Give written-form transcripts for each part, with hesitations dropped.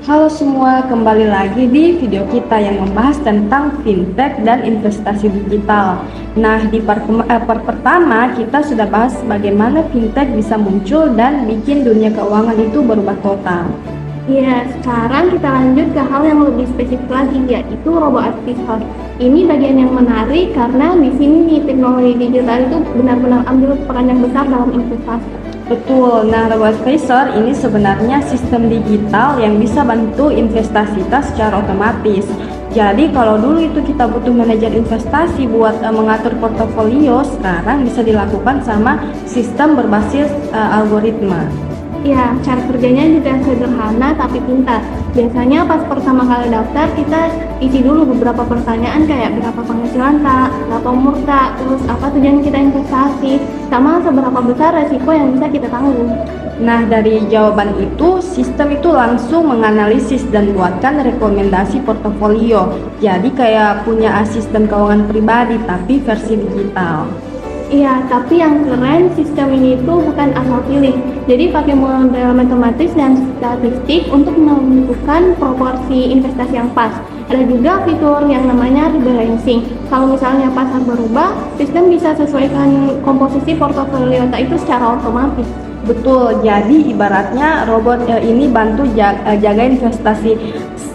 Halo semua, kembali lagi di video kita yang membahas tentang fintech dan investasi digital. Nah, di part pertama kita sudah bahas bagaimana fintech bisa muncul dan bikin dunia keuangan itu berubah total. Ya, sekarang kita lanjut ke hal yang lebih spesifik lagi, yaitu robo-advisor. Ini bagian yang menarik karena di sini nih teknologi digital itu benar-benar ambil peran yang besar dalam investasi. Betul, nah robo-advisor ini sebenarnya sistem digital yang bisa bantu investasi kita secara otomatis. Jadi kalau dulu itu kita butuh manajer investasi buat mengatur portofolio, sekarang bisa dilakukan sama sistem berbasis algoritma. Ya, cara kerjanya juga sederhana tapi pintar. Biasanya pas pertama kali daftar, kita isi dulu beberapa pertanyaan kayak berapa penghasilan tak, berapa umur tak, terus apa tujuan kita investasi, sama seberapa besar resiko yang bisa kita tanggung. Nah, dari jawaban itu, sistem itu langsung menganalisis dan buatkan rekomendasi portofolio. Jadi kayak punya asisten keuangan pribadi tapi versi digital. Iya, tapi yang keren sistem ini itu bukan asal pilih. Jadi pakai model matematis dan statistik untuk menentukan proporsi investasi yang pas. Ada juga fitur yang namanya rebalancing. Kalau misalnya pasar berubah, sistem bisa sesuaikan komposisi portofolio itu secara otomatis. Betul, jadi ibaratnya robot ini bantu jaga investasi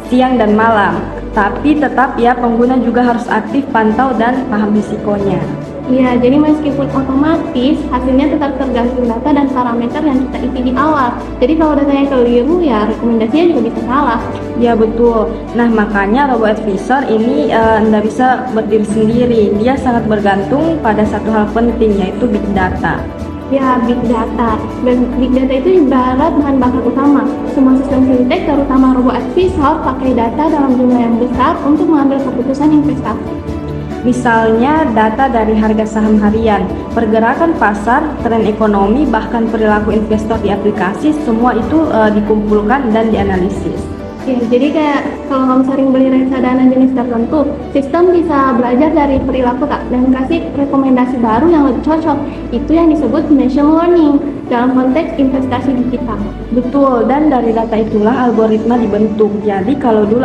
siang dan malam. Tapi tetap ya pengguna juga harus aktif pantau dan paham risikonya. Iya, jadi meskipun otomatis, hasilnya tetap tergantung data dan parameter yang kita isi di awal. Jadi kalau datanya keliru, ya rekomendasinya juga bisa salah. Ya betul. Nah makanya robo-advisor ini nggak bisa berdiri sendiri. Dia sangat bergantung pada satu hal penting, yaitu big data. Ya, big data. Big data itu ibarat bahan bakar utama. Semua sistem fintech, terutama robo-advisor, pakai data dalam jumlah yang besar untuk mengambil keputusan investasi. Misalnya data dari harga saham harian, pergerakan pasar, tren ekonomi, bahkan perilaku investor di aplikasi, semua itu dikumpulkan dan dianalisis. Ya, jadi kayak kalau kamu sering beli reksadana jenis tertentu, sistem bisa belajar dari perilaku tak dan kasih rekomendasi baru yang lebih cocok. Itu yang disebut machine learning dalam konteks investasi digital. Betul, dan dari data itulah algoritma dibentuk. Jadi kalau dulu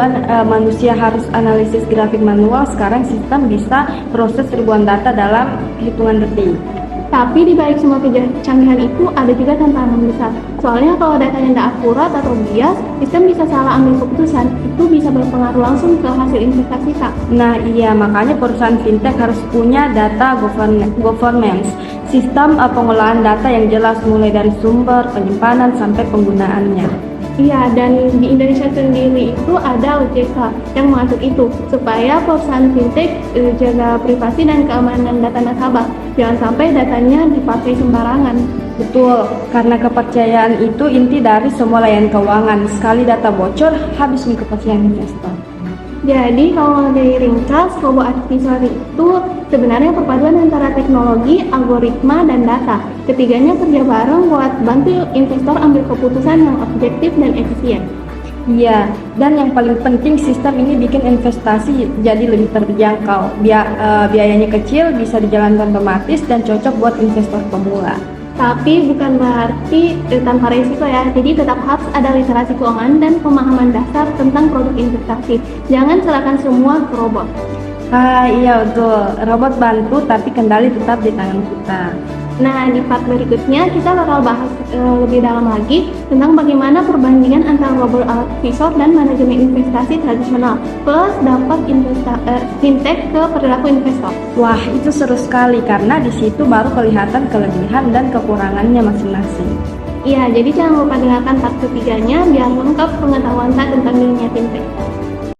manusia harus analisis grafik manual, sekarang sistem bisa proses ribuan data dalam hitungan detik. Tapi di balik semua kecanggihan itu ada juga tantangan besar. Soalnya kalau datanya tidak akurat atau bias, sistem bisa salah ambil keputusan. Itu bisa berpengaruh langsung ke hasil investasi Kak. Nah iya, makanya perusahaan fintech harus punya data governance, sistem pengelolaan data yang jelas mulai dari sumber, penyimpanan, sampai penggunaannya. Iya, dan di Indonesia sendiri itu ada OJK yang mengatur itu supaya perusahaan fintech jaga privasi dan keamanan data nasabah. Jangan sampai datanya dipakai sembarangan. Betul, karena kepercayaan itu inti dari semua layanan keuangan. Sekali data bocor, habis nih kepercayaan investor. Jadi kalau dari ringkas, robo-advisor itu sebenarnya perpaduan antara teknologi, algoritma, dan data. Ketiganya kerja bareng buat bantu investor ambil keputusan yang objektif dan efisien. Iya, dan yang paling penting sistem ini bikin investasi jadi lebih terjangkau. Biayanya kecil, bisa dijalankan otomatis, dan cocok buat investor pemula. Tapi bukan berarti tanpa resiko ya, jadi tetap harus ada literasi keuangan dan pemahaman dasar tentang produk investasi. Jangan serahkan semua ke robot. Iya betul, robot bantu tapi kendali tetap di tangan kita. Nah, di part berikutnya kita bakal bahas lebih dalam lagi tentang bagaimana perbandingan antara robo-advisor dan manajemen investasi tradisional, plus dampak fintech ke perilaku investor. Wah, itu seru sekali karena di situ baru kelihatan kelebihan dan kekurangannya masing-masing. Iya, jadi jangan lupa dengarkan part ketiganya biar lengkap pengetahuan saya tentang dunia fintech.